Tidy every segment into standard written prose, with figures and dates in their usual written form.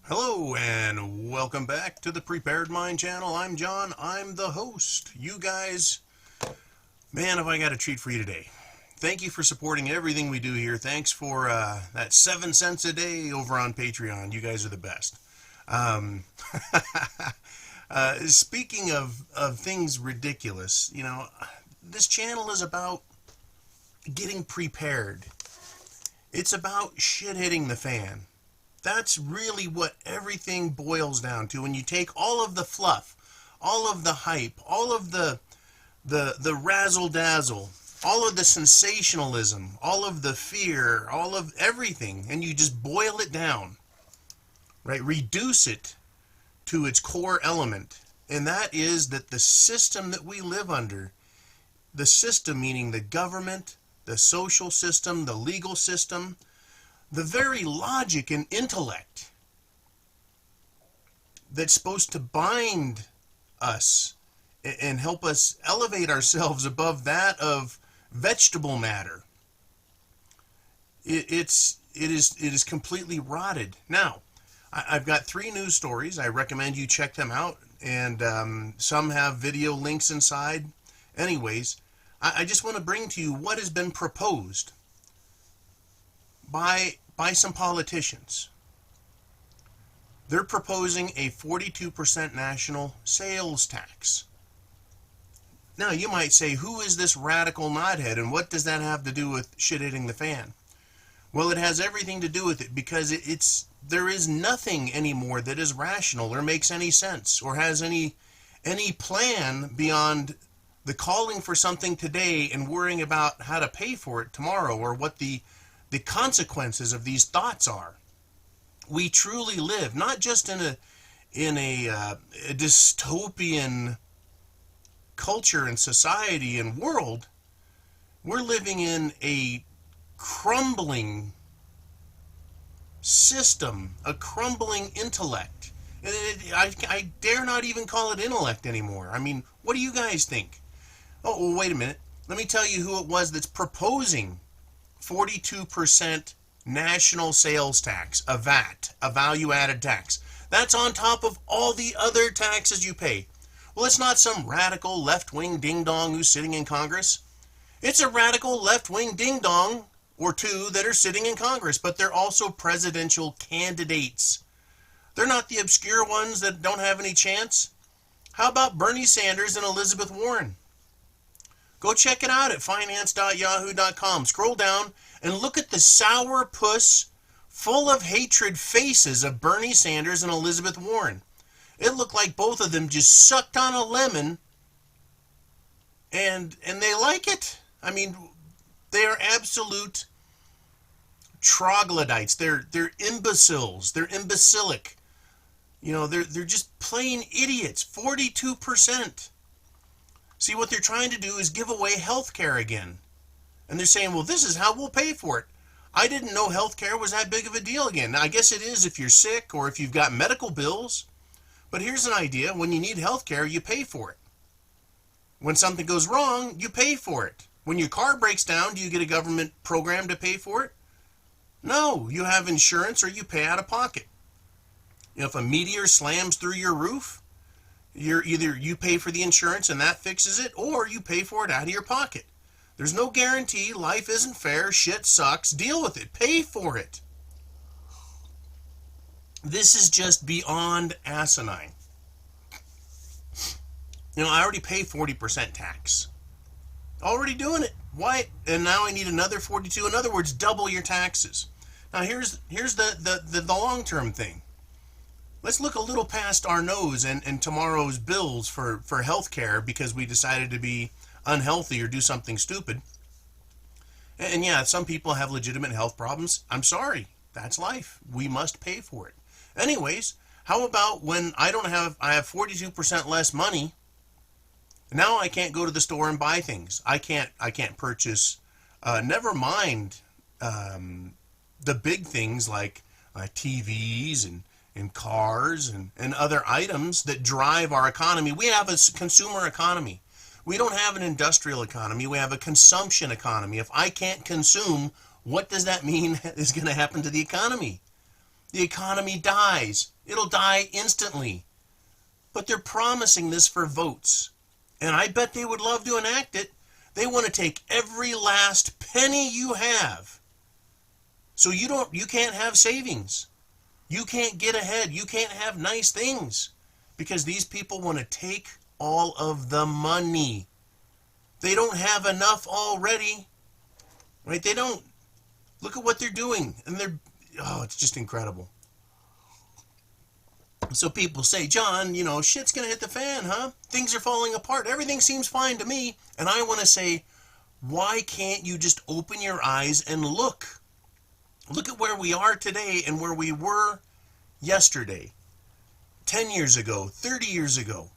Hello and welcome back to the Prepared Mind channel. I'm John. I'm the host. You guys, man, have I got a treat for you today. Thank you for supporting everything we do here. Thanks for that 7 cents a day over on Patreon. You guys are the best. Um, Speaking of things ridiculous, this channel is about getting prepared. It's about shit hitting the fan. That's really what everything boils down to. When you take all of the fluff, all of the hype, all of the razzle dazzle, all of the sensationalism, all of the fear, all of everything, and you just boil it down, right? Reduce it to its core element, and that is that the system that we live under, the system meaning the government, the social system, the legal system, the very logic and intellect that's supposed to bind us and help us elevate ourselves above that of vegetable matter, it is completely rotted. Now, I've got 3 news stories. I recommend you check them out, and some have video links inside. Anyways, I just want to bring to you what has been proposed by some politicians. They're proposing a 42% national sales tax. Now, you might say, who is this radical knothead, and what does that have to do with shit hitting the fan? Well, it has everything to do with it, because there is nothing anymore that is rational or makes any sense or has any plan beyond the calling for something today and worrying about how to pay for it tomorrow, or what the consequences of these thoughts are. We truly live not just in a dystopian culture and society and world. We're living in a crumbling system, a crumbling intellect. I dare not even call it intellect anymore. I mean, what do you guys think? Oh, well, wait a minute. Let me tell you who it was that's proposing 42% national sales tax, a VAT, a value-added tax. That's on top of all the other taxes you pay. Well, it's not some radical left-wing ding-dong who's sitting in Congress. It's a radical left-wing ding-dong or 2 that are sitting in Congress, but they're also presidential candidates. They're not the obscure ones that don't have any chance. How about Bernie Sanders and Elizabeth Warren? Go check it out at finance.yahoo.com. Scroll down and look at the sourpuss, full of hatred faces of Bernie Sanders and Elizabeth Warren. It looked like both of them just sucked on a lemon, and they like it. I mean, they are absolute troglodytes. They're imbeciles. They're imbecilic. They're just plain idiots. 42%. See, what they're trying to do is give away health care again. And they're saying, well, this is how we'll pay for it. I didn't know health care was that big of a deal again. Now, I guess it is if you're sick or if you've got medical bills. But here's an idea. When you need health care, you pay for it. When something goes wrong, you pay for it. When your car breaks down, do you get a government program to pay for it? No, you have insurance or you pay out of pocket. If a meteor slams through your roof, you pay for the insurance and that fixes it, or you pay for it out of your pocket. There's no guarantee. Life isn't fair. Shit sucks. Deal with it. Pay for it. This is just beyond asinine. I already pay 40% tax. Already doing it. Why? And now I need another 42. In other words, double your taxes. Now here's the long-term thing. Let's look a little past our nose and tomorrow's bills for health care because we decided to be unhealthy or do something stupid. And yeah, some people have legitimate health problems. I'm sorry. That's life. We must pay for it. Anyways, how about when I have 42% less money. Now I can't go to the store and buy things. I can't purchase, never mind the big things like TVs and cars and other items that drive our economy. We have a consumer economy. We don't have an industrial economy. We have a consumption economy. If I can't consume, what does that mean is going to happen to the economy? The economy dies. It'll die instantly. But they're promising this for votes. And I bet they would love to enact it. They want to take every last penny you have. So you can't have savings. You can't get ahead. You can't have nice things. Because these people want to take all of the money. They don't have enough already. Right? They don't. Look at what they're doing. And it's just incredible. So people say, John, shit's going to hit the fan, huh? Things are falling apart. Everything seems fine to me. And I want to say, why can't you just open your eyes and look? Look at where we are today and where we were yesterday, 10 years ago, 30 years ago,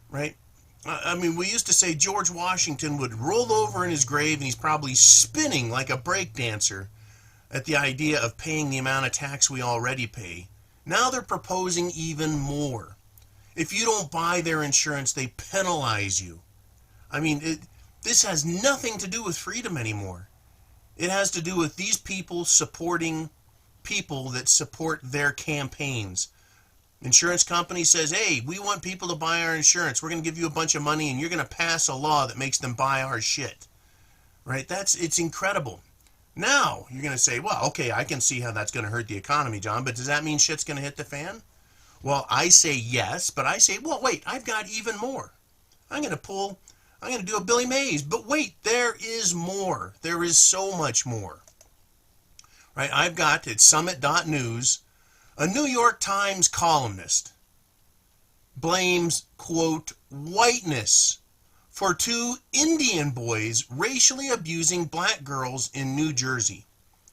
right? I mean, we used to say George Washington would roll over in his grave and he's probably spinning like a break dancer at the idea of paying the amount of tax we already pay. Now they're proposing even more. If you don't buy their insurance, they penalize you. I mean, this has nothing to do with freedom anymore. It has to do with these people supporting people that support their campaigns. Insurance company says, hey, we want people to buy our insurance. We're going to give you a bunch of money and you're going to pass a law that makes them buy our shit. Right? It's incredible. Now, you're going to say, well, okay, I can see how that's going to hurt the economy, John, but does that mean shit's going to hit the fan? Well, I say yes, but I say, well, wait, I've got even more. I'm going to do a Billy Mays, but wait, there is more. There is so much more. Right? I've got at Summit.News, a New York Times columnist blames, quote, whiteness for 2 Indian boys racially abusing black girls in New Jersey.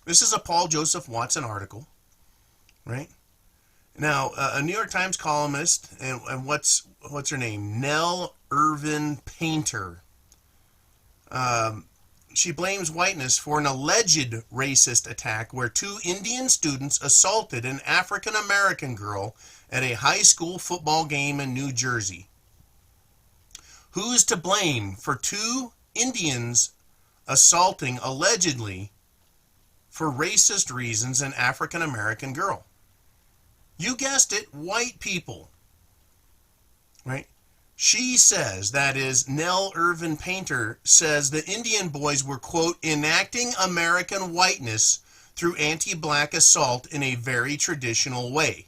This is a Paul Joseph Watson article, right? Now, a New York Times columnist, and what's her name? Nell Irvin Painter. She blames whiteness for an alleged racist attack where 2 Indian students assaulted an African American girl at a high school football game in New Jersey. Who's to blame for 2 Indians assaulting, allegedly, for racist reasons, an African American girl? You guessed it, white people. Right? She says, that is, Nell Irvin Painter says the Indian boys were, quote, enacting American whiteness through anti-black assault in a very traditional way.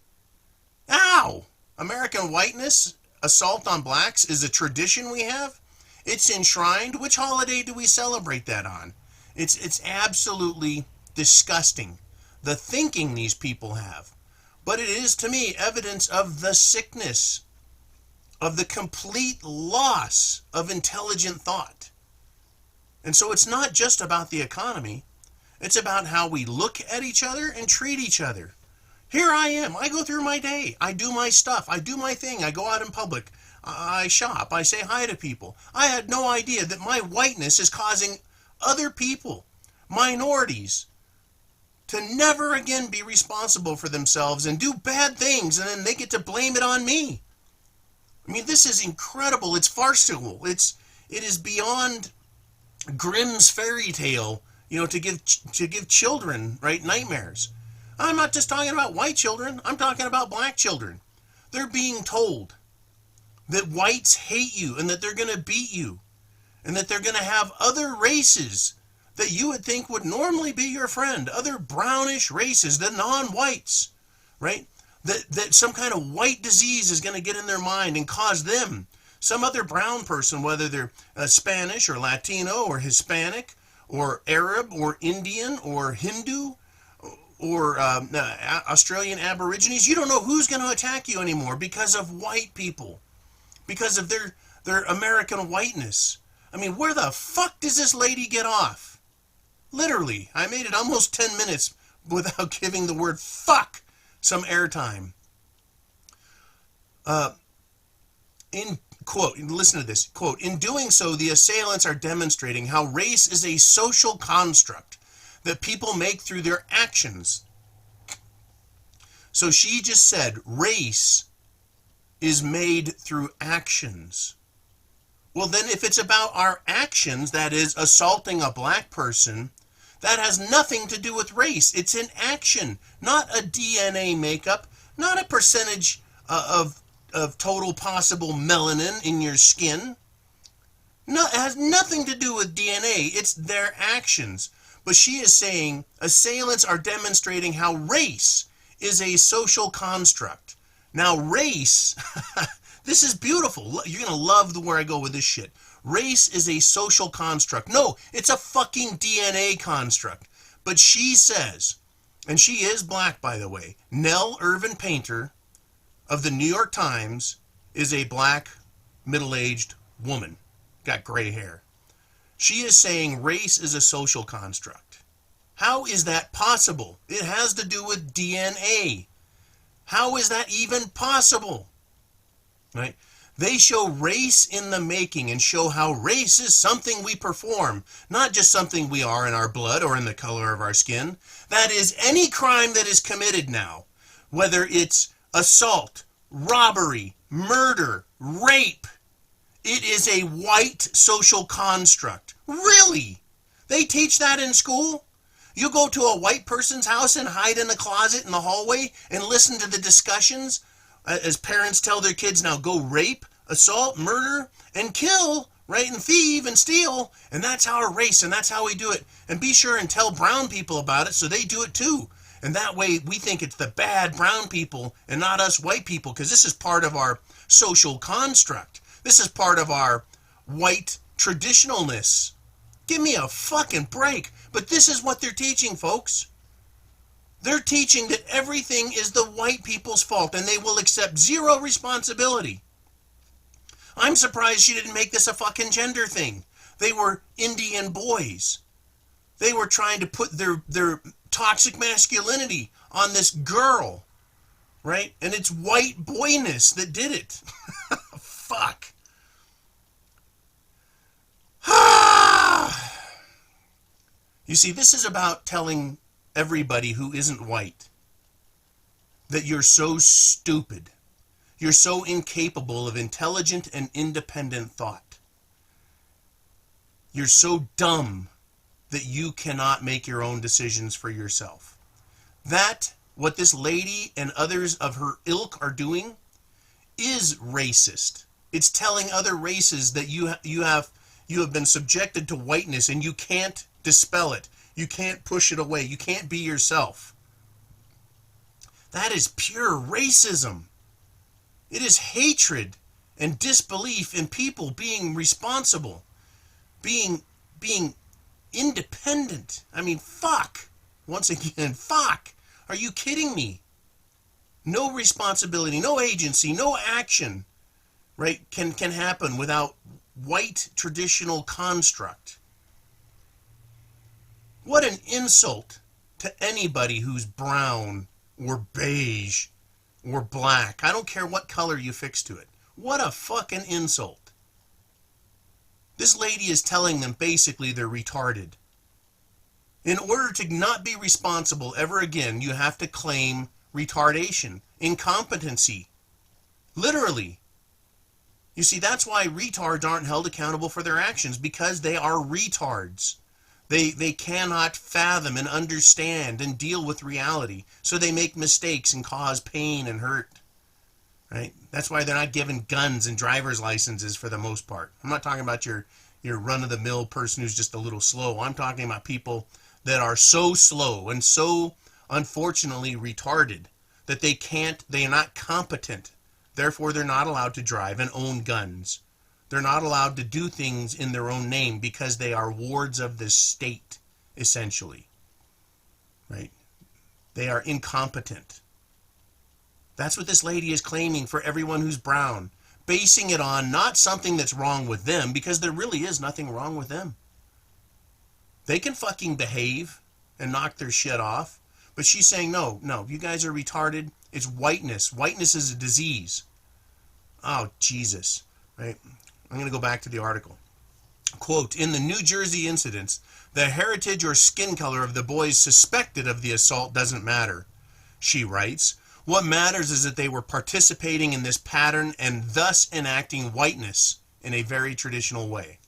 Ow! American whiteness? Assault on blacks is a tradition we have? It's enshrined. Which holiday do we celebrate that on? It's absolutely disgusting, the thinking these people have. But it is, to me, evidence of the sickness, of the complete loss of intelligent thought. And so it's not just about the economy. It's about how we look at each other and treat each other. Here I am. I go through my day. I do my stuff. I do my thing. I go out in public. I shop. I say hi to people. I had no idea that my whiteness is causing other people, minorities, to never again be responsible for themselves and do bad things, and then they get to blame it on me. I mean, this is incredible. It's farcical. It is beyond Grimm's fairy tale, to give children, right, nightmares. I'm not just talking about white children. I'm talking about black children. They're being told that whites hate you and that they're going to beat you and that they're going to have other races that you would think would normally be your friend, other brownish races, the non-whites, right? That some kind of white disease is going to get in their mind and cause them, some other brown person, whether they're Spanish or Latino or Hispanic or Arab or Indian or Hindu or Australian Aborigines, you don't know who's going to attack you anymore because of white people, because of their American whiteness. I mean, where the fuck does this lady get off? Literally, I made it almost 10 minutes without giving the word fuck some airtime. In quote, listen to this, quote, in doing so, the assailants are demonstrating how race is a social construct that people make through their actions. So she just said race is made through actions. Well, then if it's about our actions, that is assaulting a black person, that has nothing to do with race. It's an action, not a DNA makeup, not a percentage of total possible melanin in your skin. No, it has nothing to do with DNA. It's their actions. But she is saying assailants are demonstrating how race is a social construct. Now, race, this is beautiful. You're going to love where I go with this shit. Race is a social construct. No, it's a fucking DNA construct. But she says, and she is black, by the way, Nell Irvin Painter of the New York Times is a black, middle-aged woman. Got gray hair. She is saying race is a social construct. How is that possible? It has to do with DNA. How is that even possible? Right? They show race in the making and show how race is something we perform, not just something we are in our blood or in the color of our skin. That is any crime that is committed now, whether it's assault, robbery, murder, rape. It is a white social construct. Really? They teach that in school? You go to a white person's house and hide in a closet in the hallway and listen to the discussions as parents tell their kids, now go rape, assault, murder, and kill, right, and thieve and steal, and that's our race, and that's how we do it. And be sure and tell brown people about it so they do it too. And that way we think it's the bad brown people and not us white people, because this is part of our social construct. This is part of our white traditionalness. Give me a fucking break. But this is what they're teaching, folks. They're teaching that everything is the white people's fault and they will accept zero responsibility. I'm surprised she didn't make this a fucking gender thing. They were Indian boys. They were trying to put their toxic masculinity on this girl, right? And it's white boyness that did it. Fuck. You see, this is about telling everybody who isn't white that you're so stupid. You're so incapable of intelligent and independent thought. You're so dumb that you cannot make your own decisions for yourself. That, what this lady and others of her ilk are doing, is racist. It's telling other races that you have been subjected to whiteness and you can't dispel it. You can't push it away. You can't be yourself. That is pure racism. It is hatred and disbelief in people being responsible, being independent. I mean, fuck. Once again, fuck. Are you kidding me? No responsibility, no agency, no action, right, can happen without white traditional construct. What an insult to anybody who's brown or beige or black. I don't care what color you fix to it. What a fucking insult. This lady is telling them basically they're retarded. In order to not be responsible ever again, you have to claim retardation, incompetency. Literally. You see, that's why retards aren't held accountable for their actions, because they are retards. They cannot fathom and understand and deal with reality, so they make mistakes and cause pain and hurt. Right? That's why they're not given guns and driver's licenses for the most part. I'm not talking about your run-of-the-mill person who's just a little slow. I'm talking about people that are so slow and so unfortunately retarded that they are not competent. Therefore, they're not allowed to drive and own guns. They're not allowed to do things in their own name because they are wards of the state, essentially. Right? They are incompetent. That's what this lady is claiming for everyone who's brown, basing it on not something that's wrong with them, because there really is nothing wrong with them. They can fucking behave and knock their shit off, but she's saying, no, you guys are retarded. It's whiteness. Whiteness is a disease. Oh, Jesus. Right? I'm going to go back to the article. Quote, in the New Jersey incidents, the heritage or skin color of the boys suspected of the assault doesn't matter, she writes. What matters is that they were participating in this pattern and thus enacting whiteness in a very traditional way.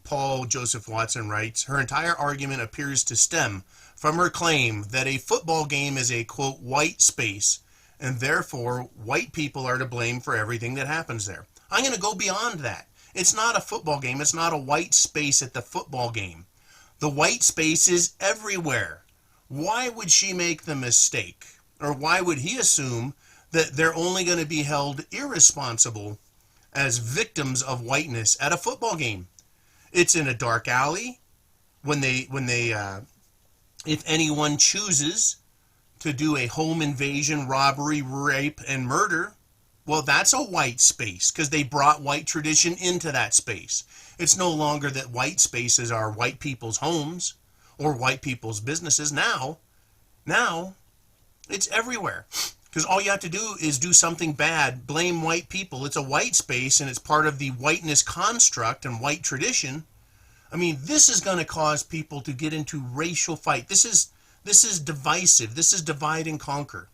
Paul Joseph Watson writes, her entire argument appears to stem from her claim that a football game is a, quote, white space, and therefore white people are to blame for everything that happens there. I'm going to go beyond that. It's not a football game. It's not a white space at the football game. The white space is everywhere. Why would she make the mistake? Or why would he assume that they're only going to be held irresponsible as victims of whiteness at a football game? It's in a dark alley. When they if anyone chooses to do a home invasion, robbery, rape, and murder, well, that's a white space because they brought white tradition into that space. It's no longer that white spaces are white people's homes or white people's businesses. Now it's everywhere. Because all you have to do is do something bad, blame white people. It's a white space and it's part of the whiteness construct and white tradition. I mean, this is going to cause people to get into racial fight. This is divisive. This is divide and conquer.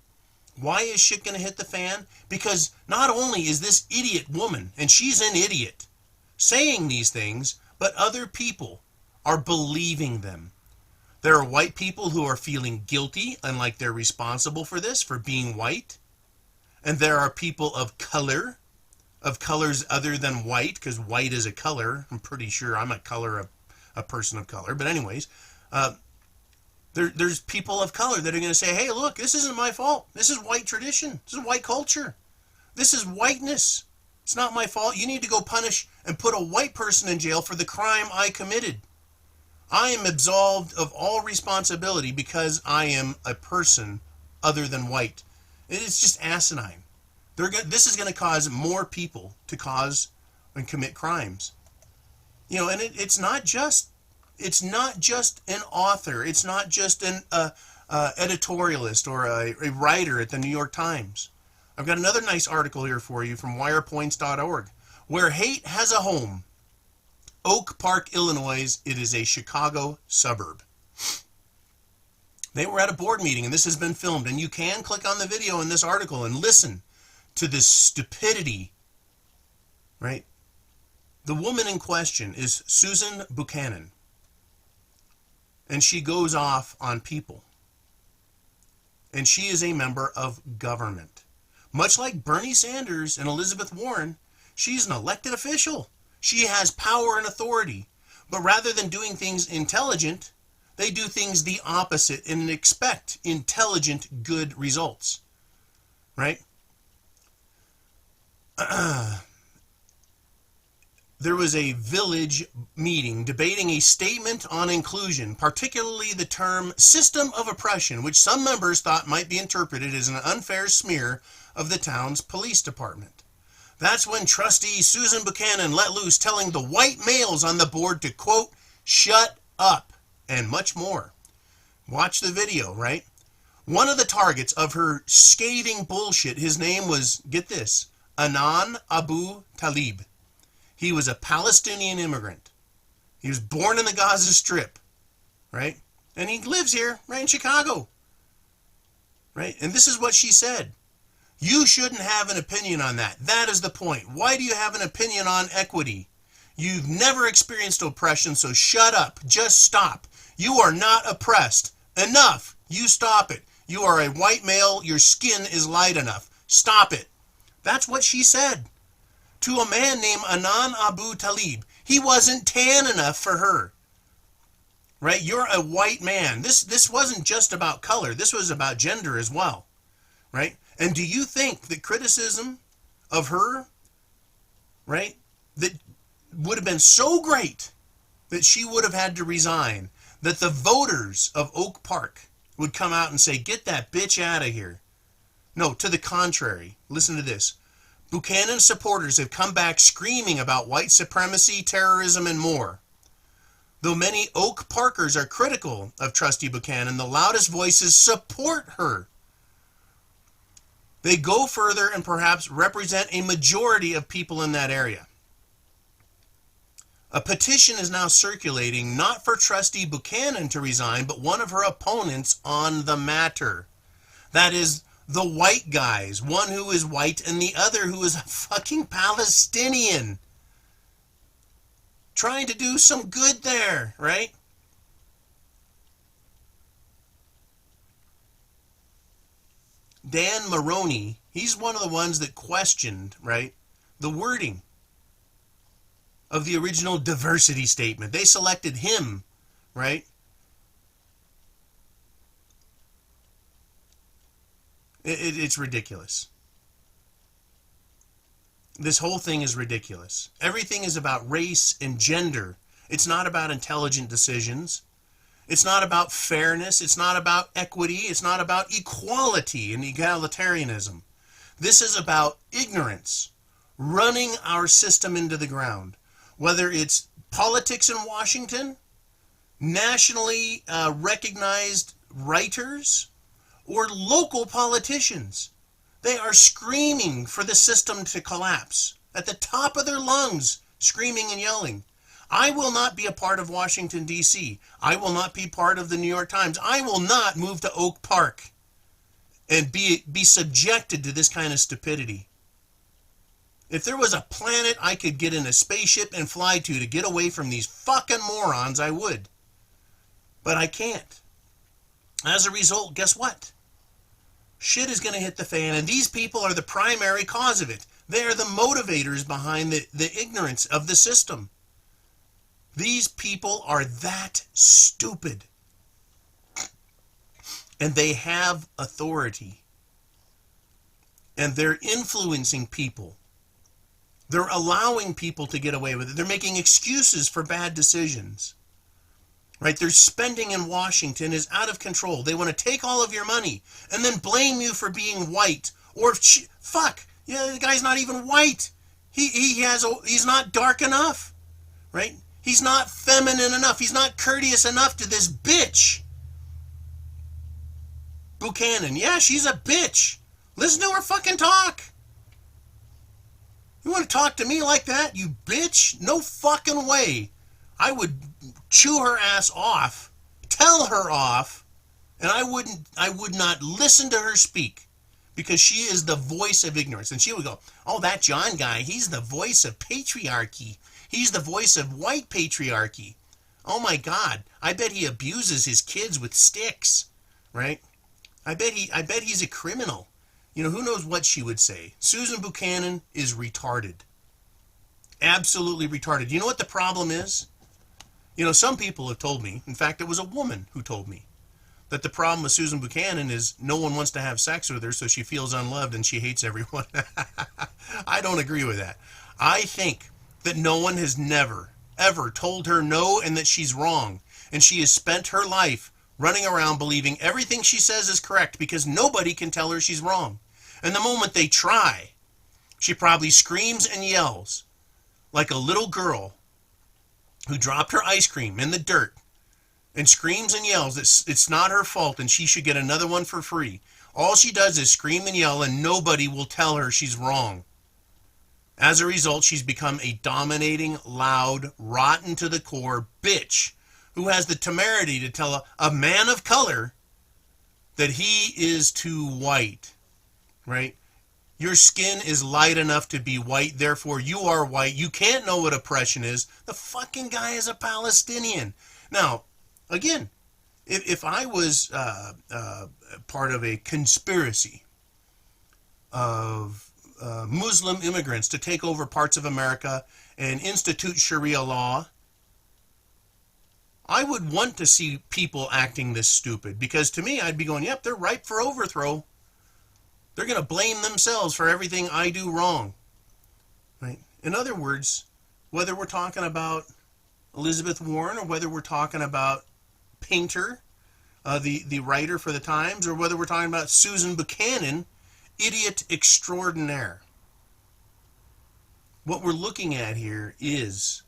Why is shit going to hit the fan? Because not only is this idiot woman, and she's an idiot, saying these things, but other people are believing them. There are white people who are feeling guilty and like they're responsible for this, for being white. And there are people of color, of colors other than white, because white is a color. I'm pretty sure I'm a person of color. But anyways, there's people of color that are going to say, hey, look, this isn't my fault. This is white tradition. This is white culture. This is whiteness. It's not my fault. You need to go punish and put a white person in jail for the crime I committed. I am absolved of all responsibility because I am a person other than white. It is just asinine. This is going to cause more people to cause and commit crimes. You know, and it's not just an author. It's not just an editorialist or a writer at the New York Times. I've got another nice article here for you from wirepoints.org. Where hate has a home. Oak Park, Illinois. It is a Chicago suburb. They were at a board meeting, and this has been filmed, and you can click on the video in this article and listen to this stupidity, right? The woman in question is Susan Buchanan, and she goes off on people, and she is a member of government. Much like Bernie Sanders and Elizabeth Warren, she's an elected official. She has power and authority, but rather than doing things intelligent, they do things the opposite and expect intelligent, good results, right? There was a village meeting debating a statement on inclusion, particularly the term system of oppression, which some members thought might be interpreted as an unfair smear of the town's police department. That's when trustee Susan Buchanan let loose, telling the white males on the board to, quote, shut up, and much more. Watch the video, right? One of the targets of her scathing bullshit, his name was, get this, Adnan Abu Talib. He was a Palestinian immigrant. He was born in the Gaza Strip, right? And he lives here, right in Chicago, right? And this is what she said. You shouldn't have an opinion on that. That is the point. Why do you have an opinion on equity? You've never experienced oppression, so shut up. Just stop. You are not oppressed. Enough. You stop it. You are a white male. Your skin is light enough. Stop it. That's what she said to a man named Adnan Abu Talib. He wasn't tan enough for her. Right? You're a white man. This wasn't just about color. This was about gender as well. Right? And do you think that criticism of her, right, that would have been so great that she would have had to resign, that the voters of Oak Park would come out and say, get that bitch out of here? No, to the contrary. Listen to this. Buchanan supporters have come back screaming about white supremacy, terrorism, and more. Though many Oak Parkers are critical of Trustee Buchanan, the loudest voices support her. They go further and perhaps represent a majority of people in that area. A petition is now circulating, not for Trustee Buchanan to resign, but one of her opponents on the matter. That is, the white guys, one who is white and the other who is a fucking Palestinian. Trying to do some good there, right? Dan Maroney, he's one of the ones that questioned, right, the wording of the original diversity statement. They selected him, right? It's ridiculous. This whole thing is ridiculous. Everything is about race and gender. It's not about intelligent decisions. It's not about fairness. It's not about equity. It's not about equality and egalitarianism. This is about ignorance, running our system into the ground. Whether it's politics in Washington, nationally recognized writers, or local politicians. They are screaming for the system to collapse at the top of their lungs, screaming and yelling. I will not be a part of Washington, D.C. I will not be part of the New York Times. I will not move to Oak Park and be subjected to this kind of stupidity. If there was a planet I could get in a spaceship and fly to get away from these fucking morons, I would. But I can't. As a result, guess what? Shit is going to hit the fan, and these people are the primary cause of it. They are the motivators behind the ignorance of the system. These people are that stupid. And they have authority. And they're influencing people. They're allowing people to get away with it. They're making excuses for bad decisions. Right? Their spending in Washington is out of control. They want to take all of your money and then blame you for being white. Or, fuck, yeah, the guy's not even white. He's not dark enough. Right? He's not feminine enough. He's not courteous enough to this bitch. Buchanan, yeah, she's a bitch. Listen to her fucking talk. You want to talk to me like that, you bitch? No fucking way. I would chew her ass off, tell her off, and I would not listen to her speak, because she is the voice of ignorance. And she would go, oh, that John guy, he's the voice of patriarchy. He's the voice of white patriarchy. Oh my God, I bet he abuses his kids with sticks, right? I bet he's a criminal. You know, who knows what she would say. Susan Buchanan is retarded. Absolutely retarded. You know what the problem is? You know, some people have told me, in fact, it was a woman who told me, that the problem with Susan Buchanan is no one wants to have sex with her, so she feels unloved and she hates everyone. I don't agree with that. I think that no one has never, ever told her no and that she's wrong. And she has spent her life running around believing everything she says is correct because nobody can tell her she's wrong. And the moment they try, she probably screams and yells like a little girl who dropped her ice cream in the dirt and screams and yells it's not her fault and she should get another one for free. All she does is scream and yell and nobody will tell her she's wrong. As a result, she's become a dominating, loud, rotten to the core bitch who has the temerity to tell a man of color that he is too white, right? Your skin is light enough to be white, therefore you are white. You can't know what oppression is. The fucking guy is a Palestinian. Now, again, if I was part of a conspiracy of Muslim immigrants to take over parts of America and institute Sharia law, I would want to see people acting this stupid, because to me, I'd be going, yep, they're ripe for overthrow. They're going to blame themselves for everything I do wrong. Right? In other words, whether we're talking about Elizabeth Warren or whether we're talking about Painter, the writer for the Times, or whether we're talking about Susan Buchanan, idiot extraordinaire. What we're looking at here is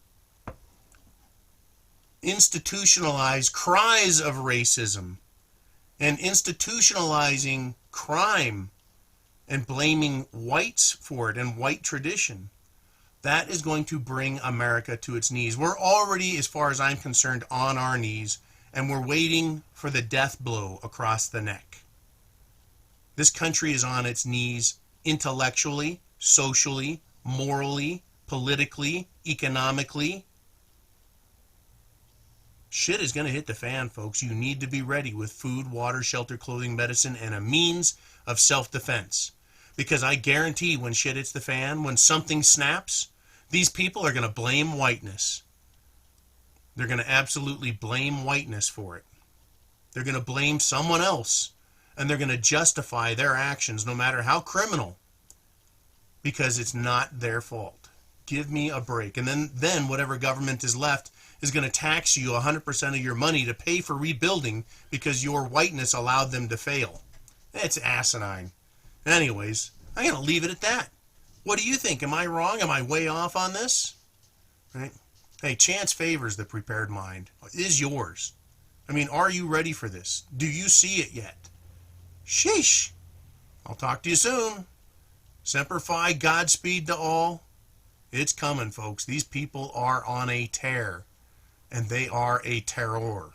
institutionalized cries of racism and institutionalizing crime and blaming whites for it and white tradition. That is going to bring America to its knees. We're already, as far as I'm concerned, on our knees, and we're waiting for the death blow across the neck. This country is on its knees intellectually, socially, morally, politically, economically. Shit is going to hit the fan, folks. You need to be ready with food, water, shelter, clothing, medicine, and a means of self-defense. Because I guarantee when shit hits the fan, when something snaps, these people are going to blame whiteness. They're going to absolutely blame whiteness for it. They're going to blame someone else, and they're going to justify their actions, no matter how criminal, because it's not their fault. Give me a break. And then whatever government is left is going to tax you 100% of your money to pay for rebuilding because your whiteness allowed them to fail. It's asinine. Anyways, I'm going to leave it at that. What do you think? Am I wrong? Am I way off on this? Right? Hey, chance favors the prepared mind. It is yours. I mean, are you ready for this? Do you see it yet? Sheesh. I'll talk to you soon. Semper Fi, Godspeed to all. It's coming, folks. These people are on a tear, and they are a terror.